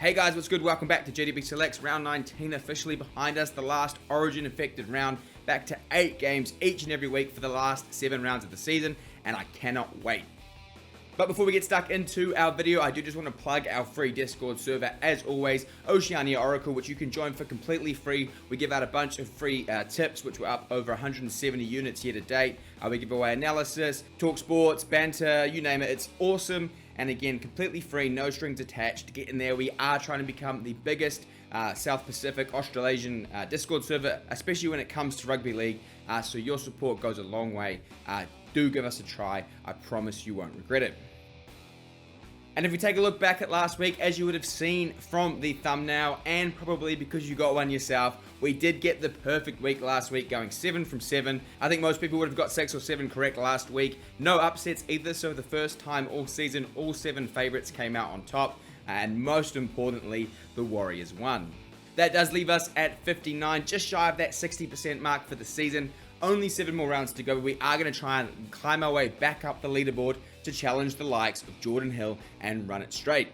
Hey guys, what's good? Welcome back to JDB Selects. Round 19 officially behind us. The last Origin infected round. Back to 8 games each and every week for the last 7 rounds of the season, and I cannot wait. But before we get stuck into our video, I do just want to plug our free Discord server, as always, Oceania Oracle, which you can join for completely free. We give out a bunch of free tips, which we're up over 170 units here to date. We give away analysis, talk sports, banter, you name it. It's awesome. And again, completely free, no strings attached. To get in there, we are trying to become the biggest South Pacific Australasian Discord server, especially when it comes to rugby league. So your support goes a long way. Do give us a try. I promise you won't regret it. And if we take a look back at last week, as you would have seen from the thumbnail, and probably because you got one yourself, we did get the perfect week last week, going 7 from 7. I think most people would have got 6 or 7 correct last week. No upsets either, so the first time all season, all 7 favourites came out on top. And most importantly, the Warriors won. That does leave us at 59, just shy of that 60% mark for the season. Only 7 more rounds to go. We are going to try and climb our way back up the leaderboard to challenge the likes of Jordan Hill and Run It Straight.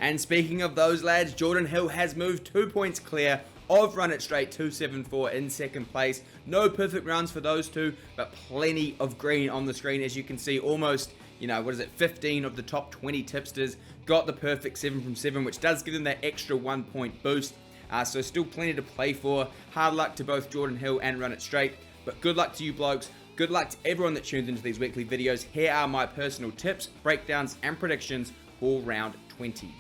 And speaking of those lads, Jordan Hill has moved 2 points clear of Run It Straight, 274 in second place. No perfect rounds for those two, but plenty of green on the screen. As you can see, almost, 15 of the top 20 tipsters got the perfect 7 from 7, which does give them that extra 1 point boost. So still plenty to play for. Hard luck to both Jordan Hill and Run It Straight, but good luck to you blokes. Good luck to everyone that tunes into these weekly videos. Here are my personal tips, breakdowns, and predictions for round 20.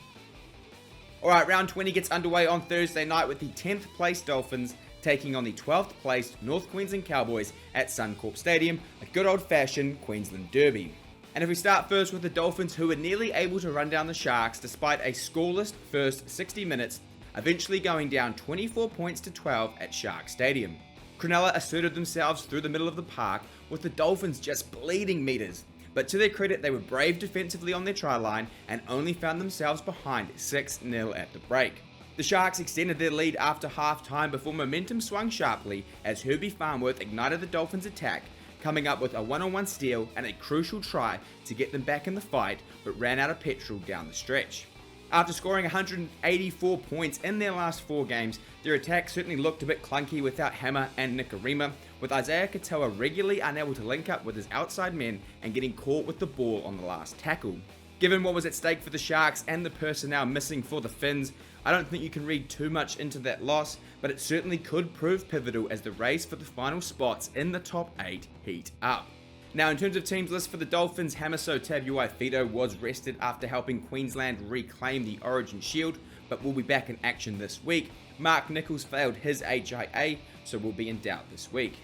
Alright, round 20 gets underway on Thursday night with the 10th place Dolphins taking on the 12th placed North Queensland Cowboys at Suncorp Stadium, a good old-fashioned Queensland derby. And if we start first with the Dolphins, who were nearly able to run down the Sharks despite a scoreless first 60 minutes, eventually going down 24 points to 12 at Shark Stadium. Cronulla asserted themselves through the middle of the park, with the Dolphins just bleeding meters. But to their credit, they were brave defensively on their try line and only found themselves behind 6-0 at the break. The Sharks extended their lead after half-time before momentum swung sharply as Herbie Farnworth ignited the Dolphins' attack, coming up with a one-on-one steal and a crucial try to get them back in the fight, but ran out of petrol down the stretch. After scoring 184 points in their last 4 games, their attack certainly looked a bit clunky without Hammer and Nikorima, with Isaiah Katoa regularly unable to link up with his outside men and getting caught with the ball on the last tackle. Given what was at stake for the Sharks and the personnel missing for the Finns, I don't think you can read too much into that loss, but it certainly could prove pivotal as the race for the final spots in the top 8 heat up. Now, in terms of teams list for the Dolphins, Hamiso Tabuai-Fidow was rested after helping Queensland reclaim the Origin Shield, but will be back in action this week. Mark Nichols failed his HIA, so will be in doubt this week.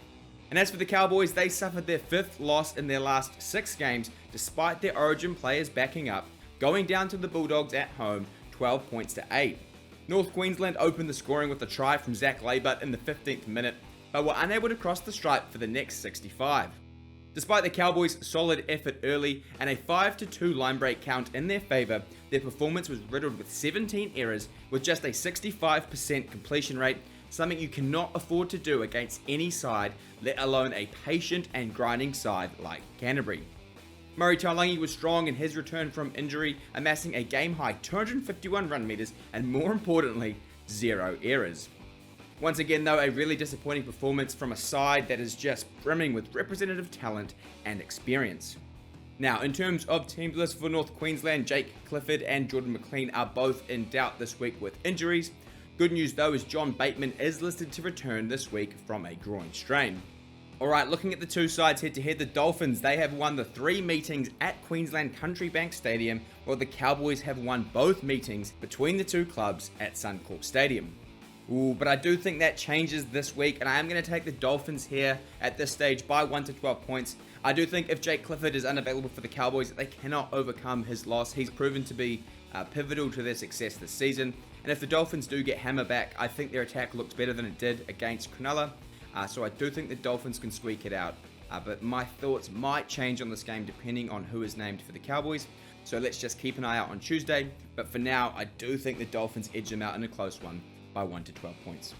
And as for the Cowboys, they suffered their 5th loss in their last 6 games, despite their Origin players backing up, going down to the Bulldogs at home, 12 points to 8. North Queensland opened the scoring with a try from Zach Laybutt in the 15th minute, but were unable to cross the stripe for the next 65. Despite the Cowboys' solid effort early and a 5-2 line break count in their favour, their performance was riddled with 17 errors with just a 65% completion rate, something you cannot afford to do against any side, let alone a patient and grinding side like Canterbury. Murray Taulagi was strong in his return from injury, amassing a game-high 251 run meters and, more importantly, 0 errors. Once again though, a really disappointing performance from a side that is just brimming with representative talent and experience. Now, in terms of teams list for North Queensland, Jake Clifford and Jordan McLean are both in doubt this week with injuries. Good news though is John Bateman is listed to return this week from a groin strain. Alright, looking at the two sides head to head, the Dolphins, they have won the 3 meetings at Queensland Country Bank Stadium, while the Cowboys have won both meetings between the two clubs at Suncorp Stadium. But I do think that changes this week, and I am going to take the Dolphins here at this stage by 1 to 12 points. I do think if Jake Clifford is unavailable for the Cowboys, they cannot overcome his loss. He's proven to be pivotal to their success this season. And if the Dolphins do get Hammer back, I think their attack looks better than it did against Cronulla. So I do think the Dolphins can squeak it out. But my thoughts might change on this game depending on who is named for the Cowboys. So let's just keep an eye out on Tuesday. But for now, I do think the Dolphins edge them out in a close one by 1 to 12 points.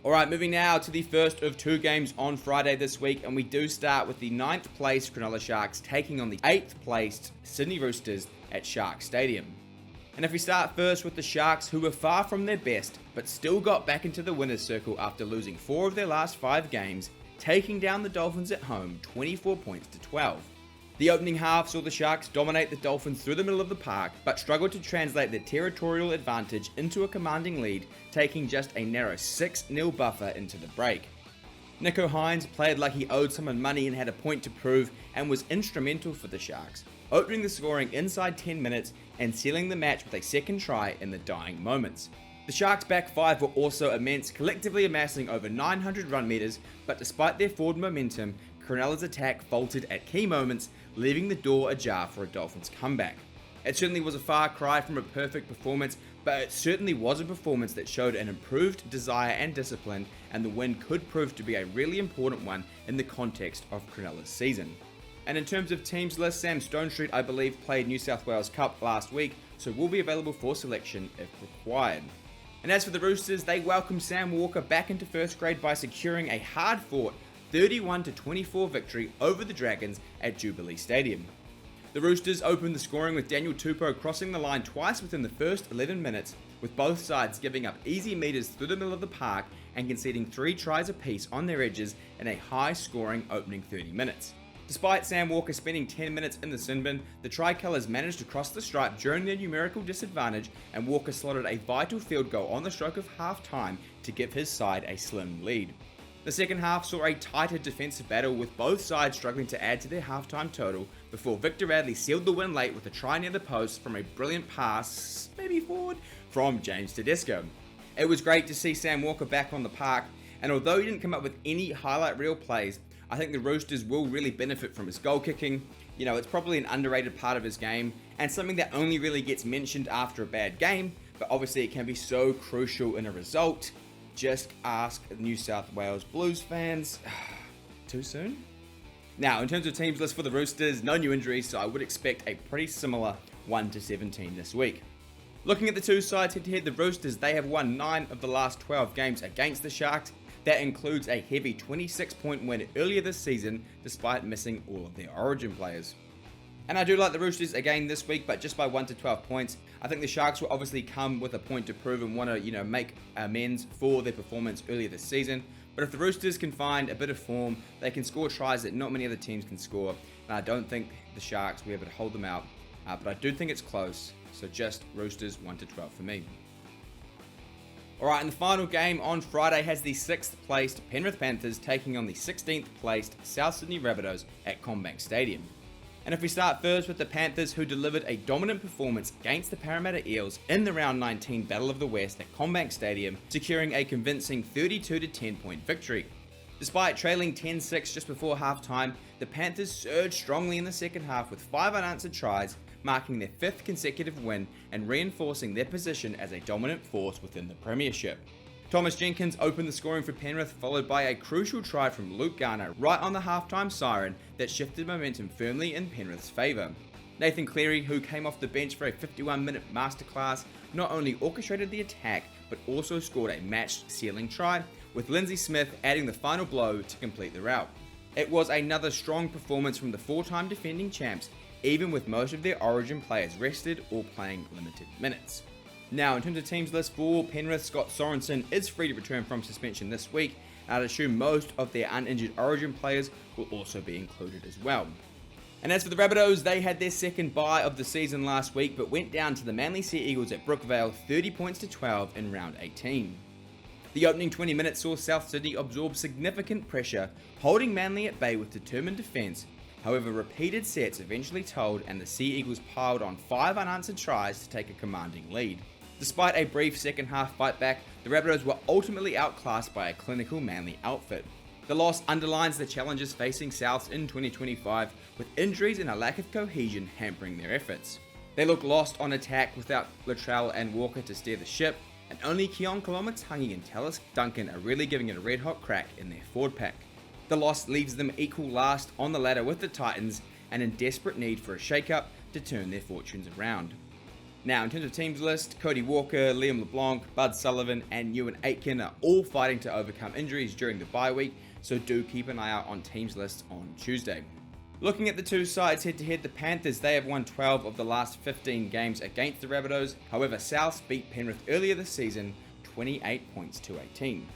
Alright, moving now to the first of 2 games on Friday this week, and we do start with the 9th placed Cronulla Sharks taking on the 8th placed Sydney Roosters at Shark Stadium. And if we start first with the Sharks, who were far from their best, but still got back into the winner's circle after losing 4 of their last 5 games, taking down the Dolphins at home 24 points to 12. The opening half saw the Sharks dominate the Dolphins through the middle of the park, but struggled to translate their territorial advantage into a commanding lead, taking just a narrow 6-0 buffer into the break. Nico Hines played like he owed someone money and had a point to prove, and was instrumental for the Sharks, opening the scoring inside 10 minutes and sealing the match with a second try in the dying moments. The Sharks' back 5 were also immense, collectively amassing over 900 run meters, but despite their forward momentum, Cronulla's attack faltered at key moments, leaving the door ajar for a Dolphins comeback. It certainly was a far cry from a perfect performance, but it certainly was a performance that showed an improved desire and discipline, and the win could prove to be a really important one in the context of Cronulla's season. And in terms of teams list, Sam Stonestreet, I believe, played New South Wales Cup last week, so will be available for selection if required. And as for the Roosters, they welcomed Sam Walker back into first grade by securing a hard-fought 31-24 victory over the Dragons at Jubilee Stadium. The Roosters opened the scoring with Daniel Tupou crossing the line twice within the first 11 minutes, with both sides giving up easy meters through the middle of the park and conceding 3 tries apiece on their edges in a high-scoring opening 30 minutes. Despite Sam Walker spending 10 minutes in the sin bin, the Tricolours managed to cross the stripe during their numerical disadvantage, and Walker slotted a vital field goal on the stroke of half-time to give his side a slim lead. The second half saw a tighter defensive battle, with both sides struggling to add to their halftime total before Victor Radley sealed the win late with a try near the post from a brilliant pass, maybe forward, from James Tedesco. It was great to see Sam Walker back on the park, and although he didn't come up with any highlight reel plays, I think the Roosters will really benefit from his goal kicking. You know, it's probably an underrated part of his game, and something that only really gets mentioned after a bad game, but obviously it can be so crucial in a result. Just ask New South Wales Blues fans. Too soon? Now, in terms of teams list for the Roosters, no new injuries, so I would expect a pretty similar 1-17 this week. Looking at the two sides head-to-head, the Roosters, they have won 9 of the last 12 games against the Sharks. That includes a heavy 26-point win earlier this season, despite missing all of their origin players. And I do like the Roosters again this week, but just by 1 to 12 points. I think the Sharks will obviously come with a point to prove and want to, make amends for their performance earlier this season. But if the Roosters can find a bit of form, they can score tries that not many other teams can score. And I don't think the Sharks will be able to hold them out. But I do think it's close. So just Roosters 1 to 12 for me. Alright, and the final game on Friday has the 6th placed Penrith Panthers taking on the 16th placed South Sydney Rabbitohs at CommBank Stadium. And if we start first with the Panthers, who delivered a dominant performance against the Parramatta Eels in the Round 19 Battle of the West at CommBank Stadium, securing a convincing 32-10 point victory. Despite trailing 10-6 just before halftime, the Panthers surged strongly in the second half with 5 unanswered tries, marking their 5th consecutive win and reinforcing their position as a dominant force within the premiership. Thomas Jenkins opened the scoring for Penrith, followed by a crucial try from Luke Garner right on the halftime siren that shifted momentum firmly in Penrith's favour. Nathan Cleary, who came off the bench for a 51-minute masterclass, not only orchestrated the attack, but also scored a match-sealing try, with Lindsay Smith adding the final blow to complete the rout. It was another strong performance from the 4-time defending champs, even with most of their origin players rested or playing limited minutes. Now, in terms of teams list for Penrith, Scott Sorensen is free to return from suspension this week, and I'd assume most of their uninjured origin players will also be included as well. And as for the Rabbitohs, they had their second bye of the season last week, but went down to the Manly Sea Eagles at Brookvale 30 points to 12 in round 18. The opening 20 minutes saw South Sydney absorb significant pressure, holding Manly at bay with determined defence. However, repeated sets eventually told, and the Sea Eagles piled on 5 unanswered tries to take a commanding lead. Despite a brief second half fight back, the Rabbitohs were ultimately outclassed by a clinical Manly outfit. The loss underlines the challenges facing Souths in 2025, with injuries and a lack of cohesion hampering their efforts. They look lost on attack without Latrell and Walker to steer the ship, and only Keon Kolomatangi and Tallis Duncan are really giving it a red-hot crack in their forward pack. The loss leaves them equal last on the ladder with the Titans, and in desperate need for a shake-up to turn their fortunes around. Now, in terms of teams list, Cody Walker, Liam LeBlanc, Bud Sullivan, and Ewan Aitken are all fighting to overcome injuries during the bye week, so do keep an eye out on teams lists on Tuesday. Looking at the two sides head-to-head, the Panthers, they have won 12 of the last 15 games against the Rabbitohs. However, South beat Penrith earlier this season, 28 points to 18.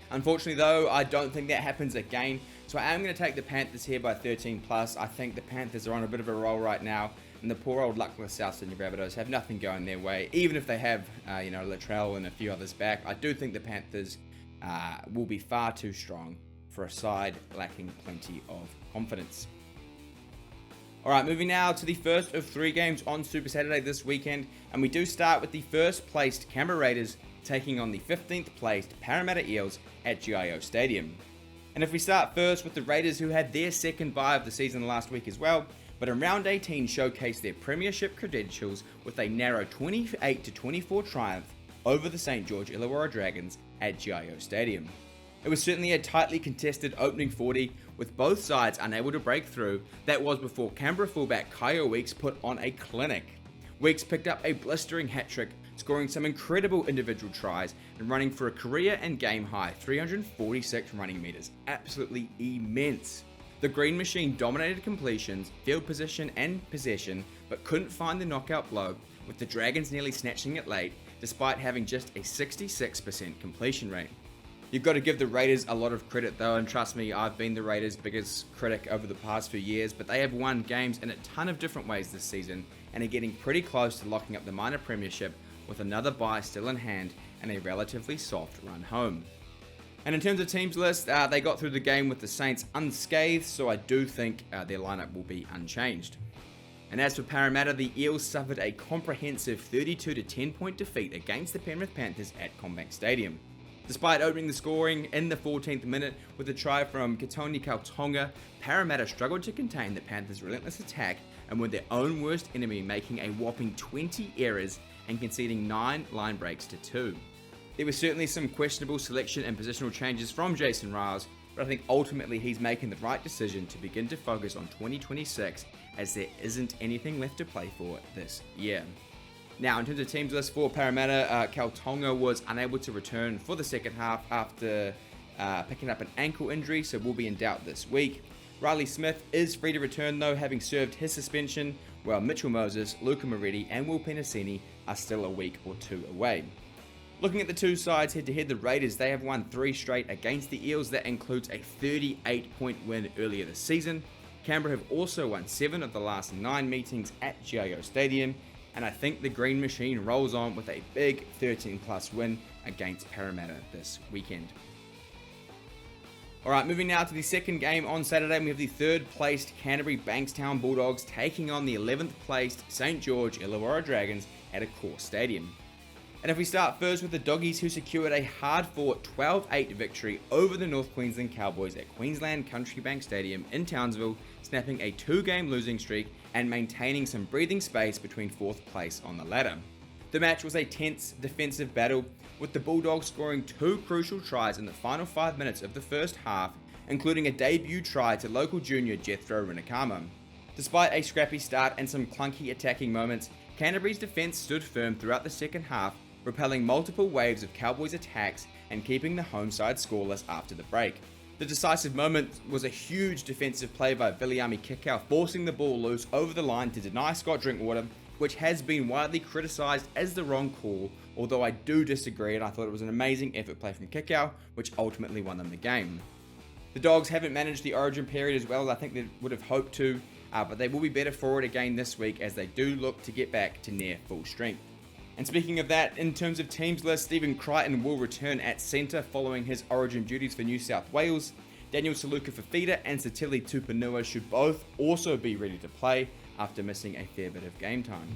Unfortunately though, I don't think that happens again, so I am going to take the Panthers here by 13+. I think the Panthers are on a bit of a roll right now, and the poor old luckless South Sydney Rabbitohs have nothing going their way. Even if they have, Latrell and a few others back, I do think the Panthers will be far too strong for a side lacking plenty of confidence. Alright, moving now to the first of 3 games on Super Saturday this weekend, and we do start with the first placed Canberra Raiders taking on the 15th placed Parramatta Eels at GIO Stadium. And if we start first with the Raiders, who had their second bye of the season last week as well, but in round 18 showcased their premiership credentials with a narrow 28-24 triumph over the St. George Illawarra Dragons at GIO Stadium. It was certainly a tightly contested opening 40, with both sides unable to break through. That was before Canberra fullback Kyle Weeks put on a clinic. Weeks picked up a blistering hat-trick, scoring some incredible individual tries and running for a career and game high 346 running meters. Absolutely immense. The Green Machine dominated completions, field position and possession, but couldn't find the knockout blow, with the Dragons nearly snatching it late, despite having just a 66% completion rate. You've got to give the Raiders a lot of credit though, and trust me, I've been the Raiders' biggest critic over the past few years, but they have won games in a ton of different ways this season, and are getting pretty close to locking up the minor premiership with another bye still in hand and a relatively soft run home. And in terms of teams list, they got through the game with the Saints unscathed, so I do think their lineup will be unchanged. And as for Parramatta, the Eels suffered a comprehensive 32-10 point defeat against the Penrith Panthers at CommBank Stadium. Despite opening the scoring in the 14th minute with a try from Katoni Kautonga, Parramatta struggled to contain the Panthers' relentless attack and were their own worst enemy, making a whopping 20 errors and conceding 9 line breaks to 2. There was certainly some questionable selection and positional changes from Jason Riles, but I think ultimately he's making the right decision to begin to focus on 2026, as there isn't anything left to play for this year. Now, in terms of teams list for Parramatta, Kautonga was unable to return for the second half after picking up an ankle injury, so will be in doubt this week. Riley Smith is free to return though, having served his suspension, while Mitchell Moses, Luca Moretti and Will Penasini are still a week or 2 away. Looking at the two sides head-to-head, the Raiders, they have won 3 straight against the Eels. That includes a 38-point win earlier this season. Canberra have also won 7 of the last 9 meetings at GIO Stadium, and I think the Green Machine rolls on with a big 13+ win against Parramatta this weekend. Alright, moving now to the second game on Saturday, we have the 3rd placed Canterbury Bankstown Bulldogs taking on the 11th placed St. George Illawarra Dragons at Accor Stadium. And if we start first with the Doggies, who secured a hard-fought 12-8 victory over the North Queensland Cowboys at Queensland Country Bank Stadium in Townsville, snapping a 2-game losing streak and maintaining some breathing space between 4th place on the ladder. The match was a tense defensive battle, with the Bulldogs scoring 2 crucial tries in the final 5 minutes of the first half, including a debut try to local junior Jethro Rinakama. Despite a scrappy start and some clunky attacking moments, Canterbury's defence stood firm throughout the second half, repelling multiple waves of Cowboys attacks and keeping the home side scoreless after the break. The decisive moment was a huge defensive play by Viliami Kikau, forcing the ball loose over the line to deny Scott Drinkwater, which has been widely criticised as the wrong call, although I do disagree, and I thought it was an amazing effort play from Kikau, which ultimately won them the game. The Dogs haven't managed the origin period as well as I think they would have hoped to, but they will be better for it again this week as they do look to get back to near full strength. And speaking of that, in terms of teams list, Stephen Crichton will return at centre following his origin duties for New South Wales. Daniel Saluka-Fafita and Satili Tupanua should both also be ready to play after missing a fair bit of game time.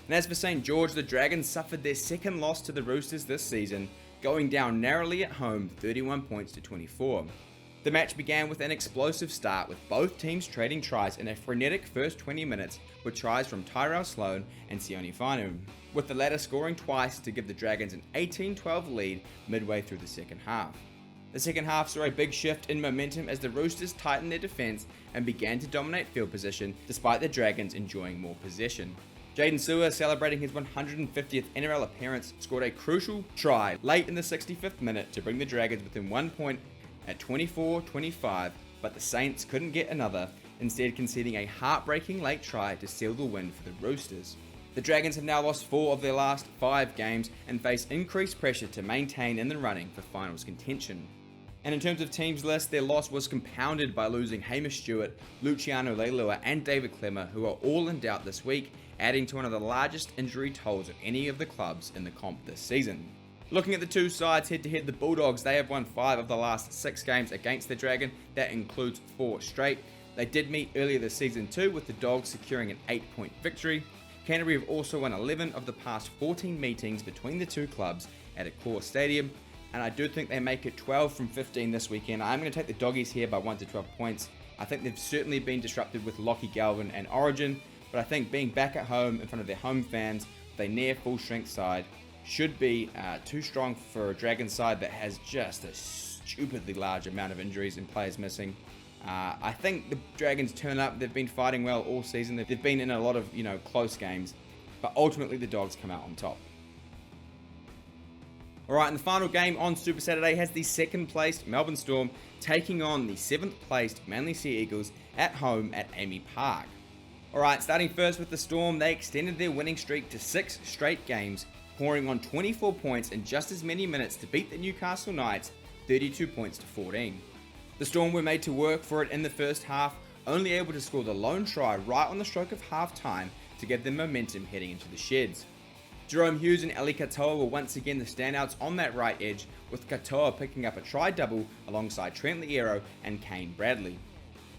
And as for St. George, the Dragons suffered their second loss to the Roosters this season, going down narrowly at home 31 points to 24. The match began with an explosive start, with both teams trading tries in a frenetic first 20 minutes with tries from Tyrell Sloan and Sione Fainu, with the latter scoring twice to give the Dragons an 18-12 lead midway through the second half. The second half saw a big shift in momentum as the Roosters tightened their defence and began to dominate field position despite the Dragons enjoying more possession. Jaden Sewer, celebrating his 150th NRL appearance, scored a crucial try late in the 65th minute to bring the Dragons within 1 point at 24-25, but the Saints couldn't get another instead conceding a heartbreaking late try to seal the win for the Roosters. The Dragons have now lost 4 of their last 5 games and face increased pressure to maintain in the running for finals contention. And in terms of teams list, their loss was compounded by losing Hamish Stewart, Luciano Leilua and David Clemmer, who are all in doubt this week, adding to one of the largest injury tolls of any of the clubs in the comp this season. Looking at the two sides head-to-head, the Bulldogs, they have won 5 of the last 6 games against the Dragon. That includes 4 straight. They did meet earlier this season too, with the Dogs securing an 8-point victory. Canterbury have also won 11 of the past 14 meetings between the two clubs at Accor Stadium, and I do think they make it 12 from 15 this weekend. I'm going to take the Doggies here by 1 to 12 points. I think they've certainly been disrupted with Lachie Galvin and Origin, but I think being back at home in front of their home fans with a near full strength side should be too strong for a Dragon side that has just a stupidly large amount of injuries and players missing. I think the Dragons turn up. They've been fighting well all season. They've been in a lot of close games, but ultimately the Dogs come out on top. Alright, and the final game on Super Saturday has the second placed Melbourne Storm taking on the 7th placed Manly Sea Eagles at home at Amy Park. Alright, starting first with the Storm, they extended their winning streak to 6 straight games, pouring on 24 points in just as many minutes to beat the Newcastle Knights 32 points to 14. The Storm were made to work for it in the first half, only able to score the lone try right on the stroke of half time to give them momentum heading into the sheds. Jerome Hughes and Ali Katoa were once again the standouts on that right edge, with Katoa picking up a try-double alongside Trent Liero and Kane Bradley.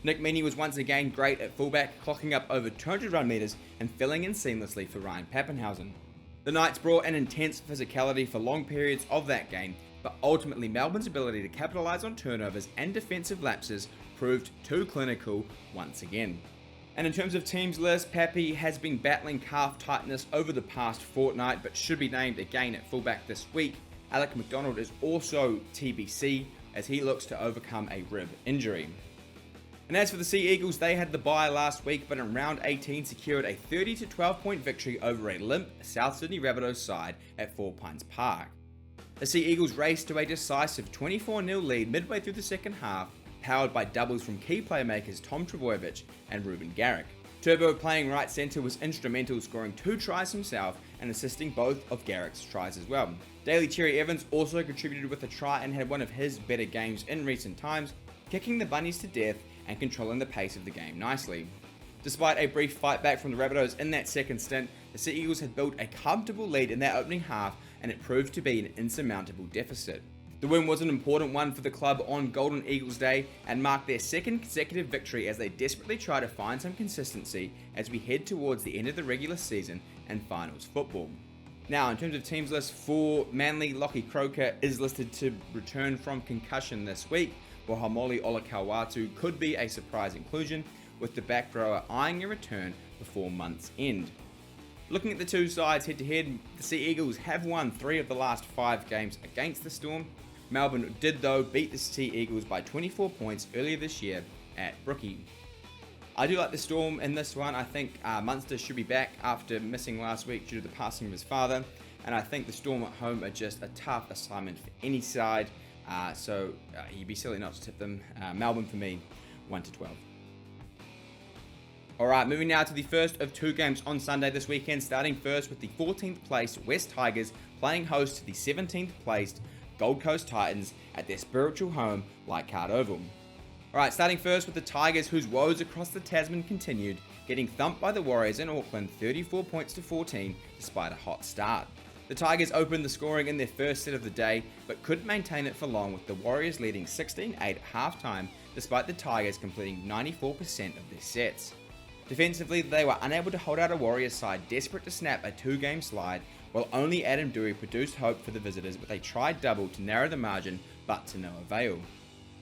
Nick Meaney was once again great at fullback, clocking up over 200 run metres and filling in seamlessly for Ryan Pappenhausen. The Knights brought an intense physicality for long periods of that game, but ultimately Melbourne's ability to capitalise on turnovers and defensive lapses proved too clinical once again. And in terms of teams list, Pappy has been battling calf tightness over the past fortnight, but should be named again at fullback this week. Alec McDonald is also TBC as he looks to overcome a rib injury. And as for the Sea Eagles, they had the bye last week, but in round 18 secured a 30 to 12 point victory over a limp South Sydney Rabbitohs side at 4 Pines Park. The Sea Eagles raced to a decisive 24-0 lead midway through the second half, powered by doubles from key playmakers Tom Trbojevic and Ruben Garrick. Turbo, playing right centre, was instrumental, scoring 2 tries himself and assisting both of Garrick's tries as well. Daly Cherry Evans also contributed with a try and had one of his better games in recent times, kicking the Bunnies to death and controlling the pace of the game nicely. Despite a brief fight back from the Rabbitohs in that second stint, the Sea Eagles had built a comfortable lead in their opening half, and it proved to be an insurmountable deficit. The win was an important one for the club on Golden Eagles Day and marked their second consecutive victory as they desperately try to find some consistency as we head towards the end of the regular season and finals football. Now, in terms of teams list for Manly, Lockie Croker is listed to return from concussion this week, while Haumole Olakau'atu could be a surprise inclusion, with the back rower eyeing a return before month's end. Looking at the two sides head-to-head, the Sea Eagles have won 3 of the last 5 games against the Storm. Melbourne did though beat the Sea Eagles by 24 points earlier this year at Brookie. I do like the Storm in this one. I think Munster should be back after missing last week due to the passing of his father, and I think the Storm at home are just a tough assignment for any side, so you'd be silly not to tip them. Melbourne for me, 1 to 12. Alright, moving now to the first of 2 games on Sunday this weekend, starting first with the 14th placed West Tigers playing host to the 17th placed Gold Coast Titans at their spiritual home, Leichhardt Oval. Alright, starting first with the Tigers, whose woes across the Tasman continued, getting thumped by the Warriors in Auckland 34 points to 14 despite a hot start. The Tigers opened the scoring in their first set of the day, but couldn't maintain it for long, with the Warriors leading 16-8 at halftime despite the Tigers completing 94% of their sets. Defensively, they were unable to hold out a Warriors side desperate to snap a 2-game slide, while only Adam Dewey produced hope for the visitors with a try-double to narrow the margin, but to no avail.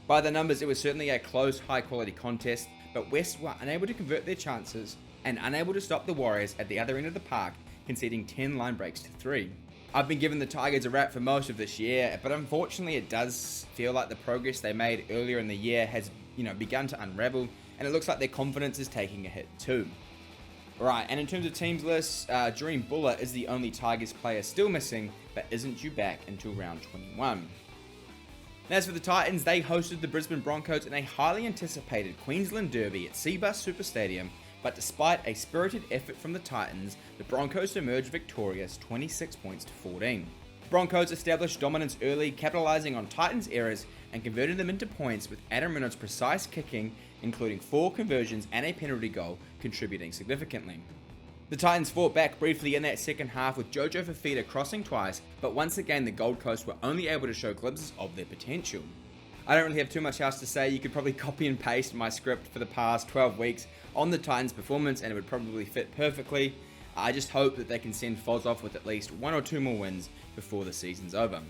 By the numbers, it was certainly a close, high-quality contest, but West were unable to convert their chances and unable to stop the Warriors at the other end of the park, conceding 10 line breaks to 3. I've been giving the Tigers a rap for most of this year, but unfortunately it does feel like the progress they made earlier in the year has begun to unravel, and it looks like their confidence is taking a hit too. Right, and in terms of teams lists, Dream Buller is the only Tigers player still missing, but isn't due back until round 21. And as for the Titans, they hosted the Brisbane Broncos in a highly anticipated Queensland derby at Cbus Super Stadium, but despite a spirited effort from the Titans, the Broncos emerged victorious 26 points to 14. The Broncos established dominance early, capitalising on Titans' errors and converting them into points with Adam Reynolds' precise kicking, including 4 conversions and a penalty goal, contributing significantly. The Titans fought back briefly in that second half with Jojo Fafita crossing twice, but once again the Gold Coast were only able to show glimpses of their potential. I don't really have too much else to say. You could probably copy and paste my script for the past 12 weeks on the Titans' performance and it would probably fit perfectly. I just hope that they can send Foz off with at least 1 or 2 more wins before the season's over.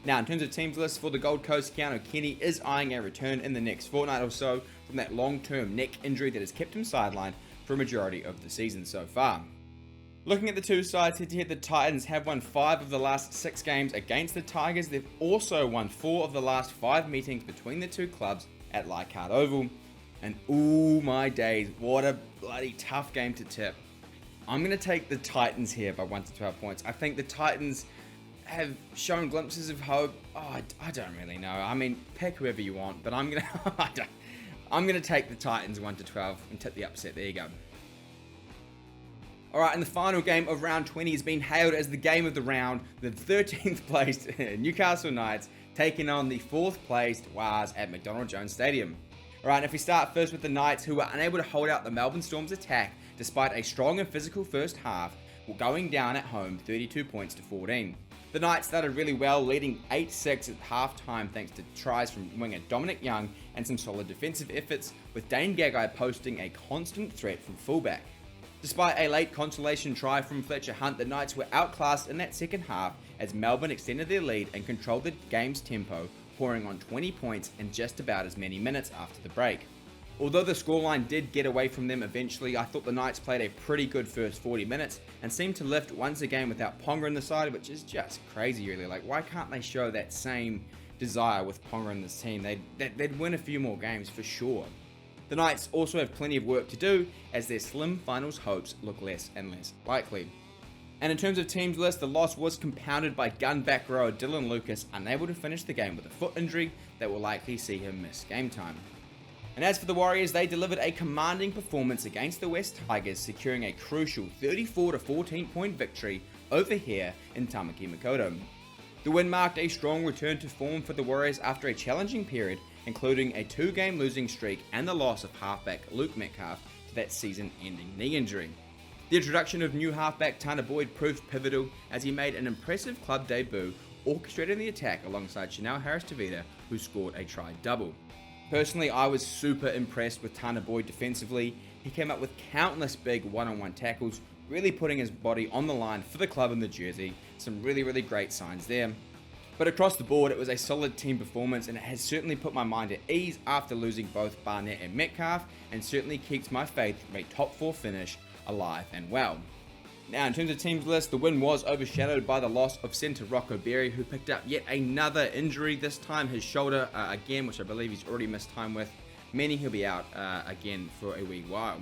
Now, in terms of teams list for the Gold Coast, Keanu Kenny is eyeing a return in the next fortnight or so from that long-term neck injury that has kept him sidelined for a majority of the season so far. Looking at the two sides head-to-head, the Titans have won 5 of the last 6 games against the Tigers. They've also won 4 of the last 5 meetings between the two clubs at Leichhardt Oval. And ooh my days, what a bloody tough game to tip. I'm going to take the Titans here by 1 to 12 points. I think the Titans have shown glimpses of hope. Oh, I don't really know. I mean, pick whoever you want, but I'm going to take the Titans 1 to 12 and tip the upset. There you go. Alright, and the final game of round 20 has been hailed as the game of the round. The 13th placed Newcastle Knights taking on the 4th placed Wars at McDonald Jones Stadium. Alright, and if we start first with the Knights, who were unable to hold out the Melbourne Storm's attack despite a strong and physical first half, were going down at home 32 points to 14. The Knights started really well, leading 8-6 at half-time thanks to tries from winger Dominic Young and some solid defensive efforts, with Dane Gagai posting a constant threat from fullback. Despite a late consolation try from Fletcher Hunt, the Knights were outclassed in that second half as Melbourne extended their lead and controlled the game's tempo, pouring on 20 points in just about as many minutes after the break. Although the scoreline did get away from them eventually, I thought the Knights played a pretty good first 40 minutes and seemed to lift once again without Ponga in the side, which is just crazy really. Like, why can't they show that same desire with Ponga in this team? They'd win a few more games for sure. The Knights also have plenty of work to do as their slim finals hopes look less and less likely. And in terms of teams list, the loss was compounded by gun back rower Dylan Lucas unable to finish the game with a foot injury that will likely see him miss game time. And as for the Warriors, they delivered a commanding performance against the West Tigers, securing a crucial 34 to 14 point victory over here in Tamaki Makaurau. The win marked a strong return to form for the Warriors after a challenging period, including a 2-game losing streak and the loss of halfback Luke Metcalf to that season-ending knee injury. The introduction of new halfback Tanner Boyd proved pivotal as he made an impressive club debut, orchestrating the attack alongside Chanel Harris-Tavita, who scored a try-double. Personally, I was super impressed with Tanner Boyd defensively. He came up with countless big one-on-one tackles, really putting his body on the line for the club in the jersey. Some really great signs there. But across the board, it was a solid team performance, and it has certainly put my mind at ease after losing both Barnett and Metcalf, and certainly keeps my faith from a top 4 finish alive and well. Now, in terms of teams list, the win was overshadowed by the loss of centre Rocco Berry, who picked up yet another injury, this time his shoulder again, which I believe he's already missed time with, meaning he'll be out again for a wee while.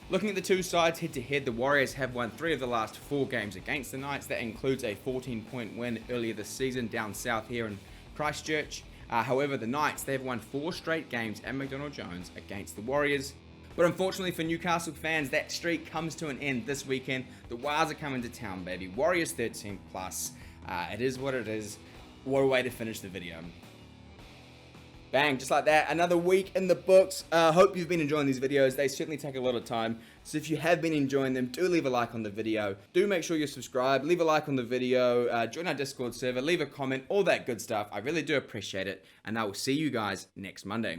Looking at the two sides head-to-head, the Warriors have won 3 of the last 4 games against the Knights. That includes a 14-point win earlier this season down south here in Christchurch. However, the Knights, they've won 4 straight games at McDonald Jones against the Warriors. But unfortunately for Newcastle fans, that streak comes to an end this weekend. The Wars are coming to town, baby. Warriors 13+. It is what it is. What a way to finish the video. Bang, just like that, another week in the books. Hope you've been enjoying these videos. They certainly take a lot of time. So if you have been enjoying them, do leave a like on the video. Do make sure you're subscribed. Leave a like on the video. Join our Discord server. Leave a comment. All that good stuff. I really do appreciate it. And I will see you guys next Monday.